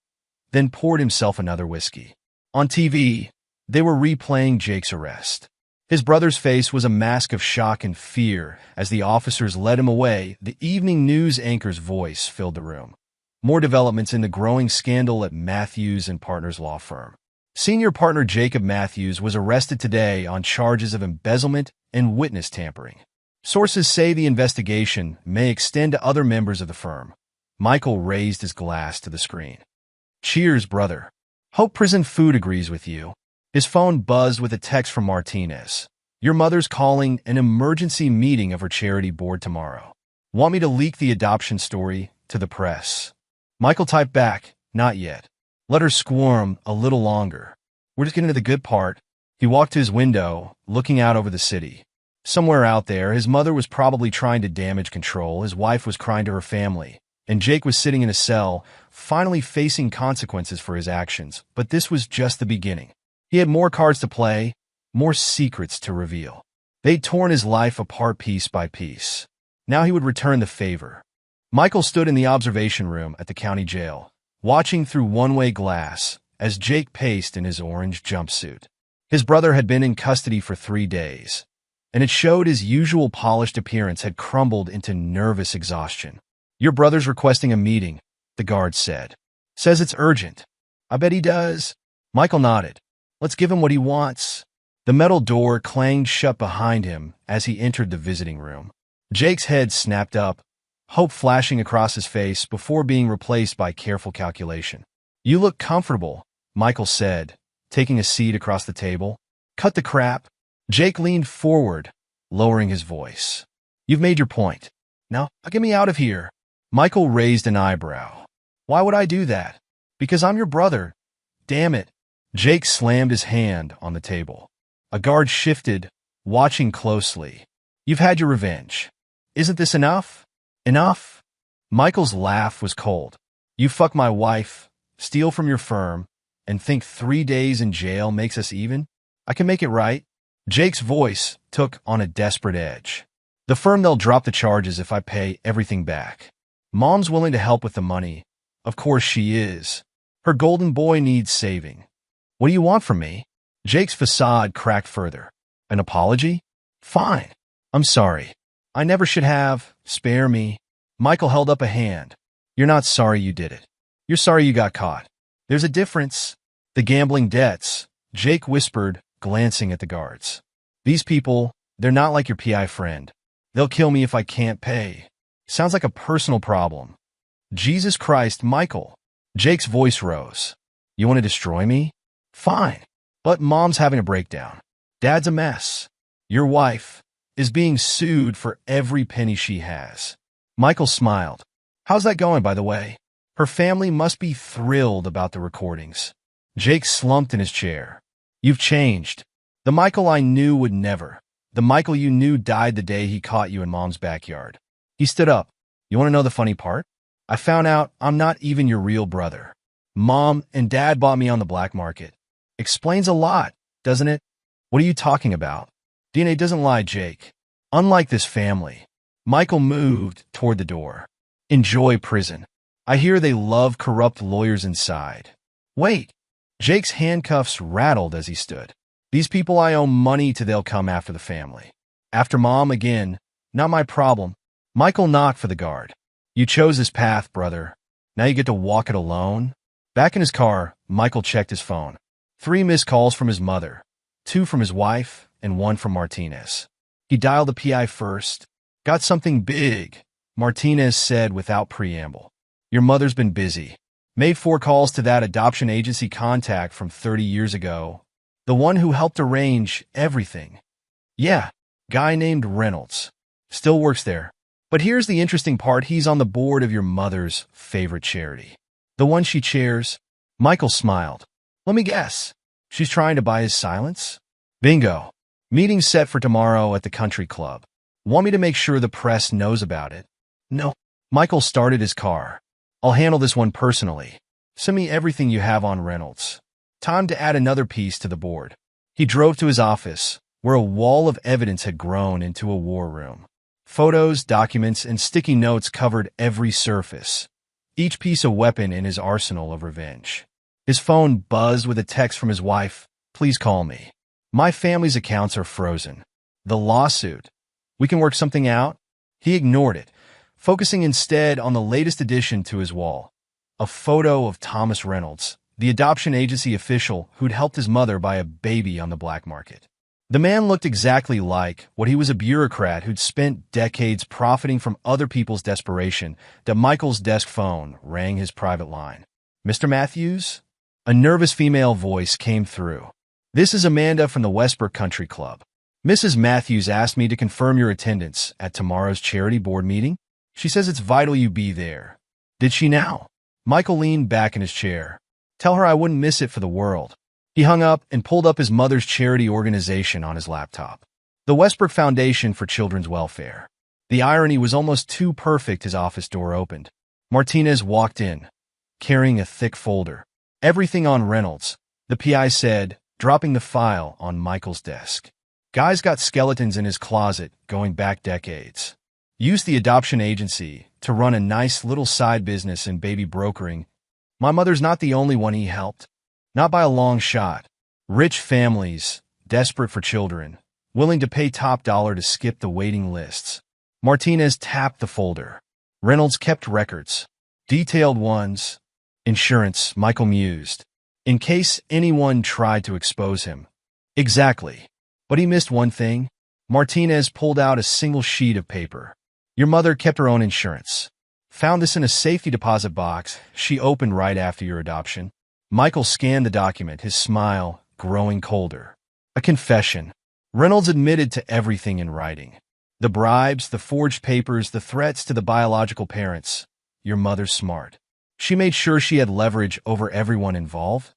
Speaker 1: then poured himself another whiskey. On TV, they were replaying Jake's arrest. His brother's face was a mask of shock and fear as the officers led him away. The evening news anchor's voice filled the room. More developments in the growing scandal at Matthews and Partners law firm. Senior partner Jacob Matthews was arrested today on charges of embezzlement and witness tampering. Sources say the investigation may extend to other members of the firm. Michael raised his glass to the screen. Cheers, brother. Hope prison food agrees with you. His phone buzzed with a text from Martinez. Your mother's calling an emergency meeting of her charity board tomorrow. Want me to leak the adoption story to the press? Michael typed back, not yet. Let her squirm a little longer. We're just getting to the good part. He walked to his window, looking out over the city. Somewhere out there, his mother was probably trying to damage control, his wife was crying to her family, and Jake was sitting in a cell, finally facing consequences for his actions. But this was just the beginning. He had more cards to play, more secrets to reveal. They'd torn his life apart piece by piece. Now he would return the favor. Michael stood in the observation room at the county jail, watching through one-way glass as Jake paced in his orange jumpsuit. His brother had been in custody for 3 days, and it showed his usual polished appearance had crumbled into nervous exhaustion. Your brother's requesting a meeting, the guard said. Says it's urgent. I bet he does. Michael nodded. Let's give him what he wants. The metal door clanged shut behind him as he entered the visiting room. Jake's head snapped up, hope flashing across his face before being replaced by careful calculation. You look comfortable, Michael said, taking a seat across the table. Cut the crap. Jake leaned forward, lowering his voice. You've made your point. Now, get me out of here. Michael raised an eyebrow. Why would I do that? Because I'm your brother. Damn it. Jake slammed his hand on the table. A guard shifted, watching closely. You've had your revenge. Isn't this enough? Enough? Michael's laugh was cold. You fuck my wife, steal from your firm, and think 3 days in jail makes us even? I can make it right. Jake's voice took on a desperate edge. The firm, they'll drop the charges if I pay everything back. Mom's willing to help with the money. Of course she is. Her golden boy needs saving. What do you want from me? Jake's facade cracked further. An apology? Fine. I'm sorry. I never should have. Spare me. Michael held up a hand. You're not sorry you did it. You're sorry you got caught. There's a difference. The gambling debts, Jake whispered, glancing at the guards. These people, they're not like your PI friend. They'll kill me if I can't pay. Sounds like a personal problem. Jesus Christ, Michael. Jake's voice rose. You want to destroy me? Fine. But Mom's having a breakdown. Dad's a mess. Your wife is being sued for every penny she has. Michael smiled. How's that going, by the way? Her family must be thrilled about the recordings. Jake slumped in his chair. You've changed. The Michael I knew would never. The Michael you knew died the day he caught you in Mom's backyard. He stood up. You want to know the funny part? I found out I'm not even your real brother. Mom and Dad bought me on the black market. Explains a lot, doesn't it? What are you talking about? DNA doesn't lie, Jake. Unlike this family. Michael moved toward the door. Enjoy prison. I hear they love corrupt lawyers inside. Wait. Jake's handcuffs rattled as he stood. These people I owe money to, they'll come after the family. After Mom again, not my problem. Michael knocked for the guard. You chose this path, brother. Now you get to walk it alone? Back in his car, Michael checked his phone. 3 missed calls from his mother, 2 from his wife, and 1 from Martinez. He dialed the PI first. Got something big, Martinez said without preamble. Your mother's been busy. Made 4 calls to that adoption agency contact from 30 years ago. The one who helped arrange everything. Yeah, guy named Reynolds. Still works there. But here's the interesting part. He's on the board of your mother's favorite charity. The one she chairs. Michael smiled. Let me guess. She's trying to buy his silence? Bingo. Meeting set for tomorrow at the country club. Want me to make sure the press knows about it? No. Michael started his car. I'll handle this one personally. Send me everything you have on Reynolds. Time to add another piece to the board. He drove to his office, where a wall of evidence had grown into a war room. Photos, documents, and sticky notes covered every surface, each piece a weapon in his arsenal of revenge. His phone buzzed with a text from his wife. Please call me. My family's accounts are frozen. The lawsuit. We can work something out? He ignored it, focusing instead on the latest addition to his wall. A photo of Thomas Reynolds, the adoption agency official who'd helped his mother buy a baby on the black market. The man looked exactly like what he was, a bureaucrat who'd spent decades profiting from other people's desperation. That Michael's desk phone rang his private line. Mr. Matthews? A nervous female voice came through. This is Amanda from the Westbrook Country Club. Mrs. Matthews asked me to confirm your attendance at tomorrow's charity board meeting. She says it's vital you be there. Did she now? Michael leaned back in his chair. Tell her I wouldn't miss it for the world. He hung up and pulled up his mother's charity organization on his laptop. The Westbrook Foundation for Children's Welfare. The irony was almost too perfect. His office door opened. Martinez walked in, carrying a thick folder. Everything on Reynolds, the PI said, dropping the file on Michael's desk. Guy's got skeletons in his closet going back decades. Used the adoption agency to run a nice little side business in baby brokering. My mother's not the only one he helped. Not by a long shot. Rich families, desperate for children, willing to pay top dollar to skip the waiting lists. Martinez tapped the folder. Reynolds kept records. Detailed ones. Insurance, Michael mused. In case anyone tried to expose him. Exactly. But he missed one thing. Martinez pulled out a single sheet of paper. Your mother kept her own insurance. Found this in a safety deposit box she opened right after your adoption. Michael scanned the document, his smile growing colder. A confession. Reynolds admitted to everything in writing. The bribes, the forged papers, the threats to the biological parents. Your mother's smart. She made sure she had leverage over everyone involved.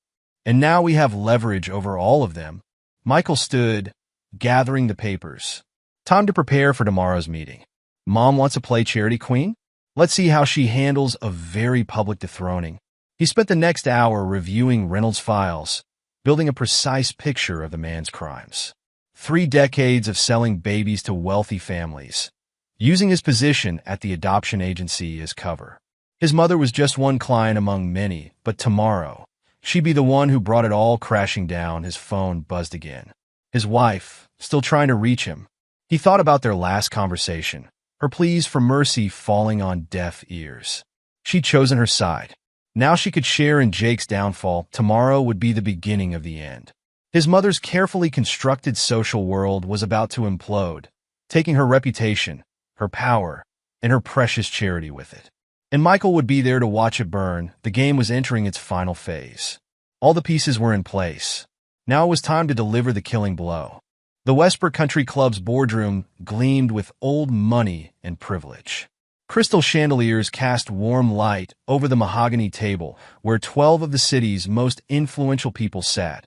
Speaker 1: And now we have leverage over all of them. Michael stood, gathering the papers. Time to prepare for tomorrow's meeting. Mom wants to play charity queen? Let's see how she handles a very public dethroning. He spent the next hour reviewing Reynolds' files, building a precise picture of the man's crimes. 3 decades of selling babies to wealthy families, using his position at the adoption agency as cover. His mother was just one client among many, but tomorrow, she'd be the one who brought it all crashing down. His phone buzzed again. His wife, still trying to reach him. He thought about their last conversation, her pleas for mercy falling on deaf ears. She'd chosen her side. Now she could share in Jake's downfall. Tomorrow would be the beginning of the end. His mother's carefully constructed social world was about to implode, taking her reputation, her power, and her precious charity with it. And Michael would be there to watch it burn. The game was entering its final phase. All the pieces were in place. Now it was time to deliver the killing blow. The Westbrook Country Club's boardroom gleamed with old money and privilege. Crystal chandeliers cast warm light over the mahogany table where 12 of the city's most influential people sat,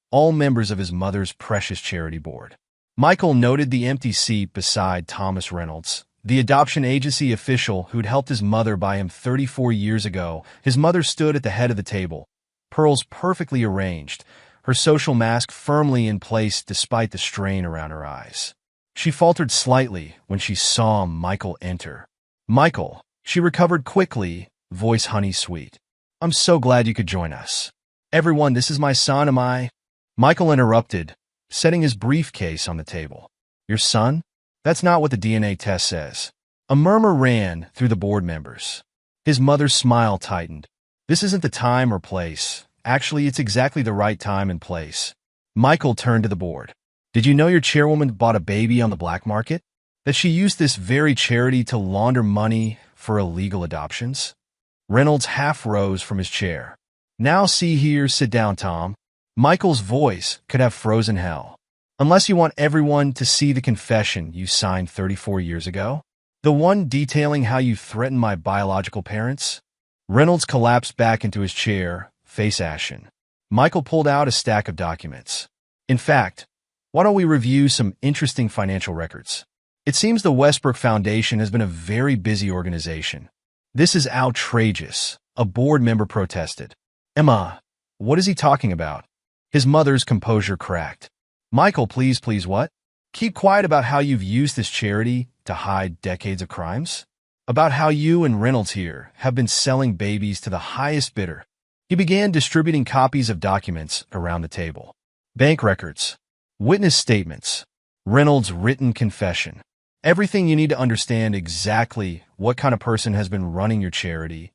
Speaker 1: all members of his mother's precious charity board. Michael noted the empty seat beside Thomas Reynolds, the adoption agency official who'd helped his mother buy him 34 years ago. His mother stood at the head of the table, pearls perfectly arranged, her social mask firmly in place despite the strain around her eyes. She faltered slightly when she saw Michael enter. Michael, she recovered quickly, voice honey-sweet. I'm so glad you could join us. Everyone, this is my son, am I? Michael interrupted, setting his briefcase on the table. Your son? That's not what the DNA test says. A murmur ran through the board members. His mother's smile tightened. This isn't the time or place. Actually, it's exactly the right time and place. Michael turned to the board. Did you know your chairwoman bought a baby on the black market? That she used this very charity to launder money for illegal adoptions? Reynolds half rose from his chair. Now see here, sit down, Tom. Michael's voice could have frozen hell. Unless you want everyone to see the confession you signed 34 years ago? The one detailing how you threatened my biological parents? Reynolds collapsed back into his chair, face ashen. Michael pulled out a stack of documents. In fact, why don't we review some interesting financial records? It seems the Westbrook Foundation has been a very busy organization. This is outrageous, a board member protested. Emma, what is he talking about? His mother's composure cracked. Michael, please, what? Keep quiet about how you've used this charity to hide decades of crimes? About how you and Reynolds here have been selling babies to the highest bidder. He began distributing copies of documents around the table. Bank records, witness statements, Reynolds' written confession. Everything you need to understand exactly what kind of person has been running your charity.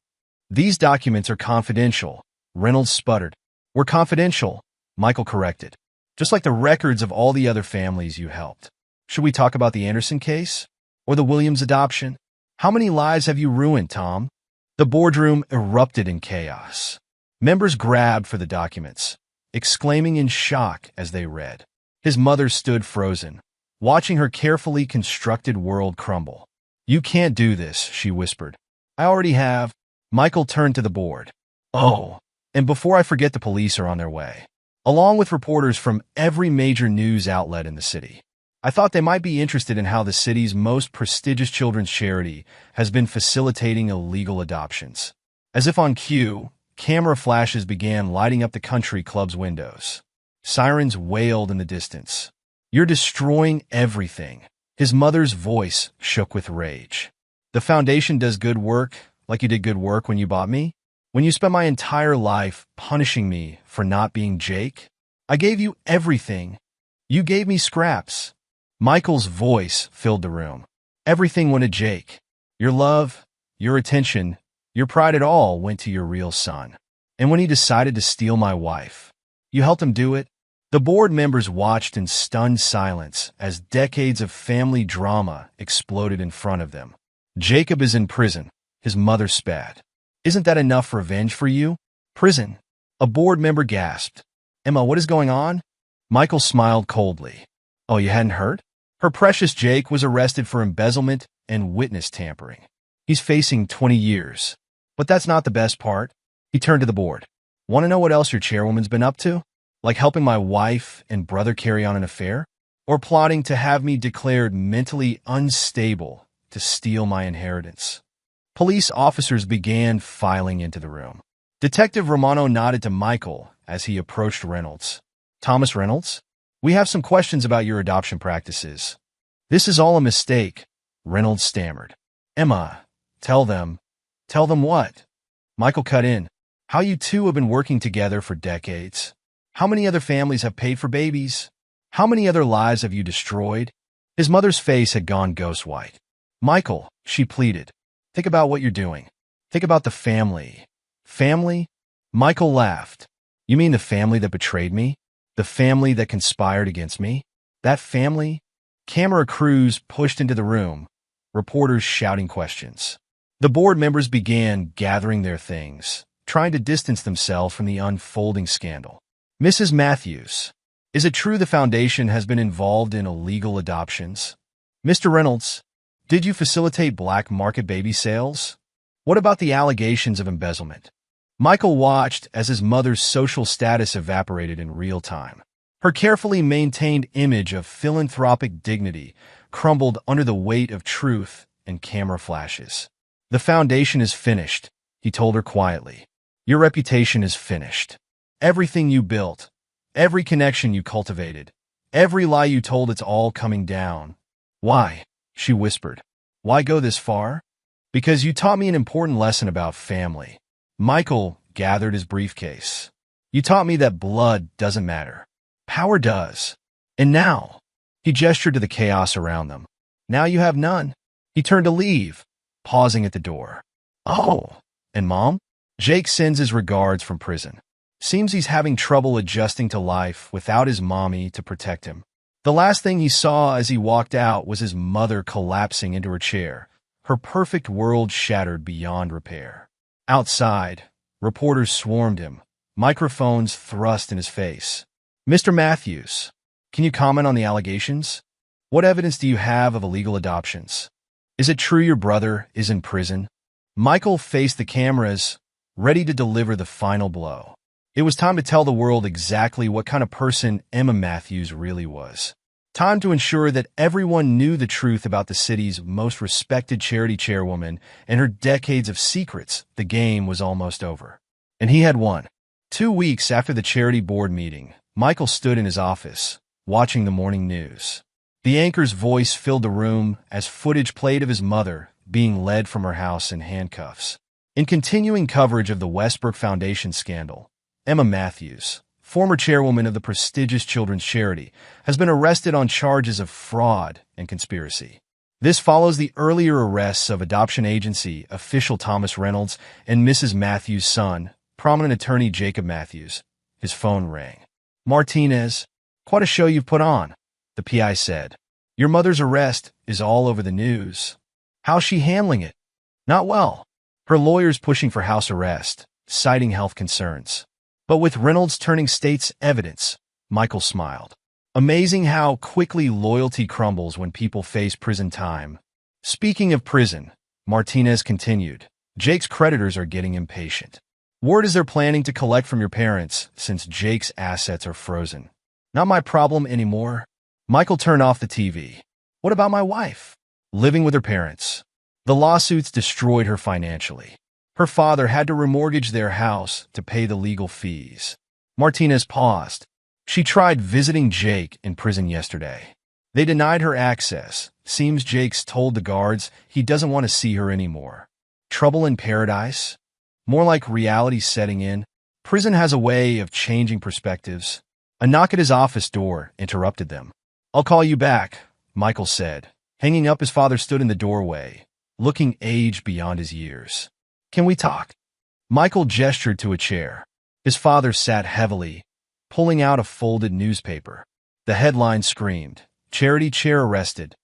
Speaker 1: These documents are confidential, Reynolds sputtered. We're confidential, Michael corrected. Just like the records of all the other families you helped. Should we talk about the Anderson case? Or the Williams adoption? How many lives have you ruined, Tom? The boardroom erupted in chaos. Members grabbed for the documents, exclaiming in shock as they read. His mother stood frozen, watching her carefully constructed world crumble. You can't do this, she whispered. I already have. Michael turned to the board. Oh, and before I forget, the police are on their way, along with reporters from every major news outlet in the city. I thought they might be interested in how the city's most prestigious children's charity has been facilitating illegal adoptions. As if on cue, camera flashes began lighting up the country club's windows. Sirens wailed in the distance. You're destroying everything. His mother's voice shook with rage. The foundation does good work, like you did good work when you bought me? When you spent my entire life punishing me for not being Jake? I gave you everything. You gave me scraps. Michael's voice filled the room. Everything went to Jake. Your love, your attention, your pride, it all went to your real son. And when he decided to steal my wife, you helped him do it? The board members watched in stunned silence as decades of family drama exploded in front of them. Jacob is in prison, his mother spat. Isn't that enough revenge for you? Prison? A board member gasped. Emma, what is going on? Michael smiled coldly. Oh, you hadn't heard? Her precious Jake was arrested for embezzlement and witness tampering. He's facing 20 years. But that's not the best part. He turned to the board. Want to know what else your chairwoman's been up to? Like helping my wife and brother carry on an affair? Or plotting to have me declared mentally unstable to steal my inheritance? Police officers began filing into the room. Detective Romano nodded to Michael as he approached Reynolds. Thomas Reynolds? We have some questions about your adoption practices. This is all a mistake, Reynolds stammered. Emma, tell them. Tell them what? Michael cut in. How you two have been working together for decades. How many other families have paid for babies? How many other lives have you destroyed? His mother's face had gone ghost white. Michael, she pleaded. Think about what you're doing. Think about the family. Family? Michael laughed. You mean the family that betrayed me? The family that conspired against me? That family? Camera crews pushed into the room, reporters shouting questions. The board members began gathering their things, trying to distance themselves from the unfolding scandal. Mrs. Matthews, is it true the foundation has been involved in illegal adoptions? Mr. Reynolds, did you facilitate black market baby sales? What about the allegations of embezzlement? Michael watched as his mother's social status evaporated in real time. Her carefully maintained image of philanthropic dignity crumbled under the weight of truth and camera flashes. The foundation is finished, he told her quietly. Your reputation is finished. Everything you built, every connection you cultivated, every lie you told, it's all coming down. Why? She whispered. Why go this far? Because you taught me an important lesson about family. Michael gathered his briefcase. You taught me that blood doesn't matter. Power does. And now, he gestured to the chaos around them. Now you have none. He turned to leave, pausing at the door. Oh, and Mom? Jake sends his regards from prison. Seems he's having trouble adjusting to life without his mommy to protect him. The last thing he saw as he walked out was his mother collapsing into her chair, her perfect world shattered beyond repair. Outside, reporters swarmed him, microphones thrust in his face. Mr. Matthews, Can you comment on the allegations? What evidence do you have of illegal adoptions? Is it true your brother is in prison? Michael faced the cameras, ready to deliver the final blow. It was time to tell the world exactly what kind of person Emma Matthews really was. Time to ensure that everyone knew the truth about the city's most respected charity chairwoman and her decades of secrets. The game was almost over. And he had won. 2 weeks after the charity board meeting, Michael stood in his office, watching the morning news. The anchor's voice filled the room as footage played of his mother being led from her house in handcuffs. In continuing coverage of the Westbrook Foundation scandal, Emma Matthews, former chairwoman of the prestigious children's charity, has been arrested on charges of fraud and conspiracy. This follows the earlier arrests of adoption agency official Thomas Reynolds and Mrs. Matthews' son, prominent attorney Jacob Matthews. His phone rang. "Martinez, quite a show you've put on," the PI said. "Your mother's arrest is all over the news. How's she handling it?" "Not well. Her lawyer's pushing for house arrest, citing health concerns." But with Reynolds turning state's evidence, Michael smiled. Amazing how quickly loyalty crumbles when people face prison time. Speaking of prison, Martinez continued, Jake's creditors are getting impatient. Word is they're planning to collect from your parents since Jake's assets are frozen. Not my problem anymore. Michael turned off the TV. What about my wife? Living with her parents. The lawsuits destroyed her financially. Her father had to remortgage their house to pay the legal fees. Martinez paused. She tried visiting Jake in prison yesterday. They denied her access. Seems Jake's told the guards he doesn't want to see her anymore. Trouble in paradise? More like reality setting in. Prison has a way of changing perspectives. A knock at his office door interrupted them. "I'll call you back," Michael said. Hanging up, his father stood in the doorway, looking aged beyond his years. "Can we talk?" Michael gestured to a chair. His father sat heavily, pulling out a folded newspaper. The headline screamed, "Charity chair arrested.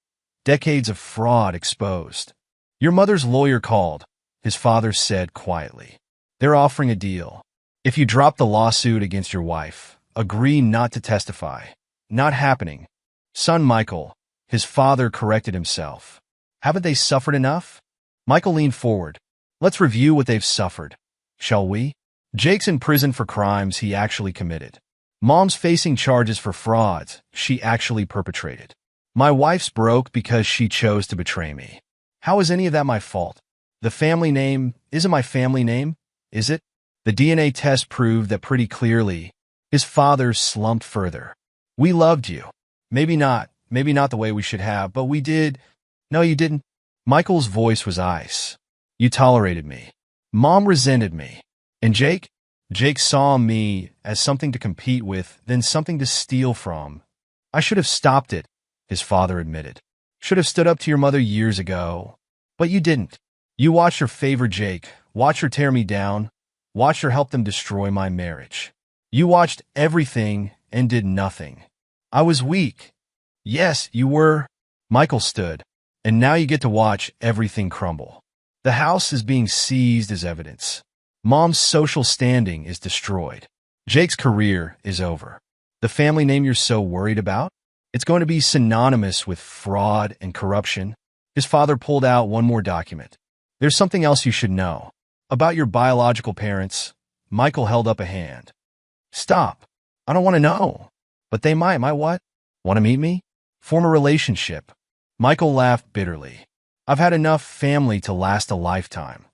Speaker 1: Decades of fraud exposed." "Your mother's lawyer called," his father said quietly. "They're offering a deal. If you drop the lawsuit against your wife, agree not to testify." "Not happening." "Son Michael," his father corrected himself. "Haven't they suffered enough?" Michael leaned forward. "Let's review what they've suffered, shall we?" Jake's in prison for crimes he actually committed. Mom's facing charges for frauds she actually perpetrated. My wife's broke because she chose to betray me. How is any of that my fault? The family name isn't my family name, is it? The DNA test proved that pretty clearly. His father slumped further. "We loved you. Maybe not the way we should have, but we did." "No, you didn't." Michael's voice was ice. "You tolerated me. Mom resented me. And Jake? Jake saw me as something to compete with, then something to steal from. I should have stopped it," his father admitted. "Should have stood up to your mother years ago. But you didn't. You watched her favor Jake, watched her tear me down, watched her help them destroy my marriage. You watched everything and did nothing. I was weak." "Yes, you were." Michael stood. "And now you get to watch everything crumble. The house is being seized as evidence. Mom's social standing is destroyed. Jake's career is over. The family name you're so worried about? It's going to be synonymous with fraud and corruption." His father pulled out one more document. "There's something else you should know. About your biological parents." Michael held up a hand. "Stop. I don't want to know." "But they might. Might what? Want to meet me? Form a relationship." Michael laughed bitterly. "I've had enough family to last a lifetime."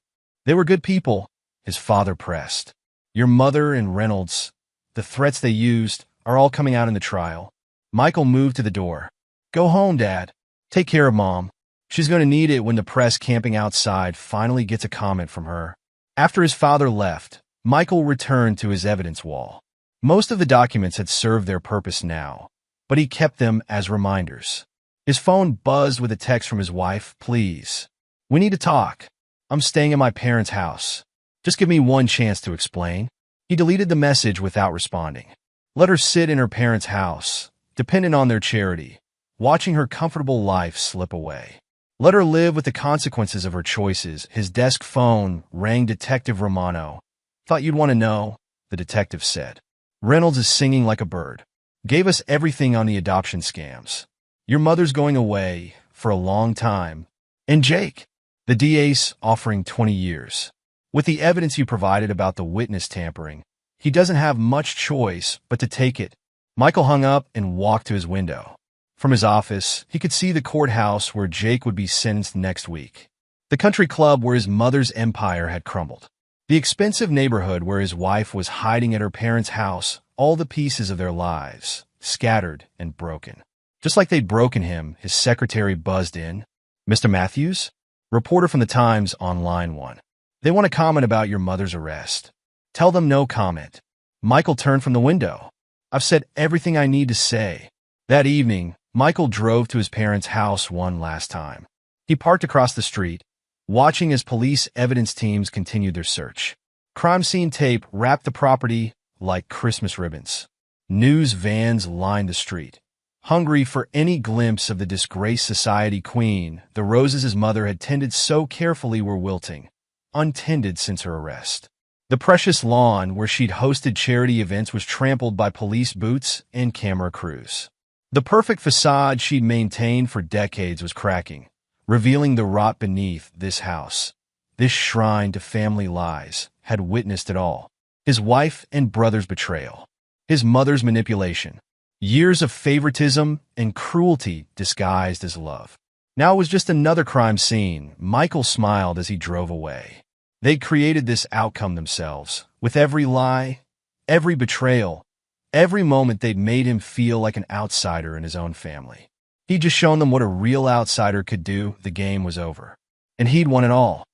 Speaker 1: "They were good people," his father pressed. "Your mother and Reynolds, the threats they used, are all coming out in the trial." Michael moved to the door. "Go home, Dad. Take care of Mom. She's going to need it when the press camping outside finally gets a comment from her." After his father left, Michael returned to his evidence wall. Most of the documents had served their purpose now, but he kept them as reminders. His phone buzzed with a text from his wife. "Please. We need to talk. I'm staying at my parents' house. Just give me one chance to explain." He deleted the message without responding. Let her sit in her parents' house, dependent on their charity, watching her comfortable life slip away. Let her live with the consequences of her choices. His desk phone rang. "Detective Romano." "Thought you'd want to know," the detective said. "Reynolds is singing like a bird." Gave us everything on the adoption scams. Your mother's going away for a long time. And Jake, the DA's offering 20 years. With the evidence you provided about the witness tampering, he doesn't have much choice but to take it. Michael hung up and walked to his window. From his office, he could see the courthouse where Jake would be sentenced next week. The country club where his mother's empire had crumbled. The expensive neighborhood where his wife was hiding at her parents' house, all the pieces of their lives, scattered and broken. Just like they'd broken him, his secretary buzzed in. "Mr. Matthews? Reporter from the Times on line 1. They want to comment about your mother's arrest." "Tell them no comment." Michael turned from the window. "I've said everything I need to say." That evening, Michael drove to his parents' house one last time. He parked across the street, watching as police evidence teams continued their search. Crime scene tape wrapped the property like Christmas ribbons. News vans lined the street, hungry for any glimpse of the disgraced society queen. The roses his mother had tended so carefully were wilting, untended since her arrest. The precious lawn where she'd hosted charity events was trampled by police boots and camera crews. The perfect facade she'd maintained for decades was cracking, revealing the rot beneath. This house, this shrine to family lies, had witnessed it all. His wife and brother's betrayal, his mother's manipulation, years of favoritism and cruelty disguised as love. Now it was just another crime scene. Michael smiled as he drove away. They'd created this outcome themselves. With every lie, every betrayal, every moment they'd made him feel like an outsider in his own family. He'd just shown them what a real outsider could do. The game was over, and he'd won it all.